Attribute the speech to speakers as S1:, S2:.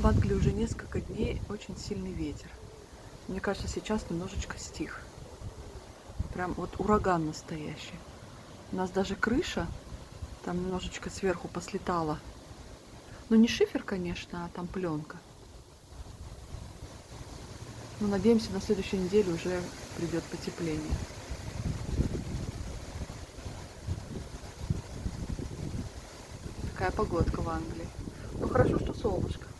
S1: В Англии уже несколько дней очень сильный ветер. Мне кажется, сейчас немножечко стих. Прям вот ураган настоящий. У нас даже крыша там немножечко сверху послетала. Ну, не шифер, конечно, а там пленка. Но надеемся, на следующей неделе уже придет потепление. Такая погодка в Англии. Ну, хорошо, что солнышко.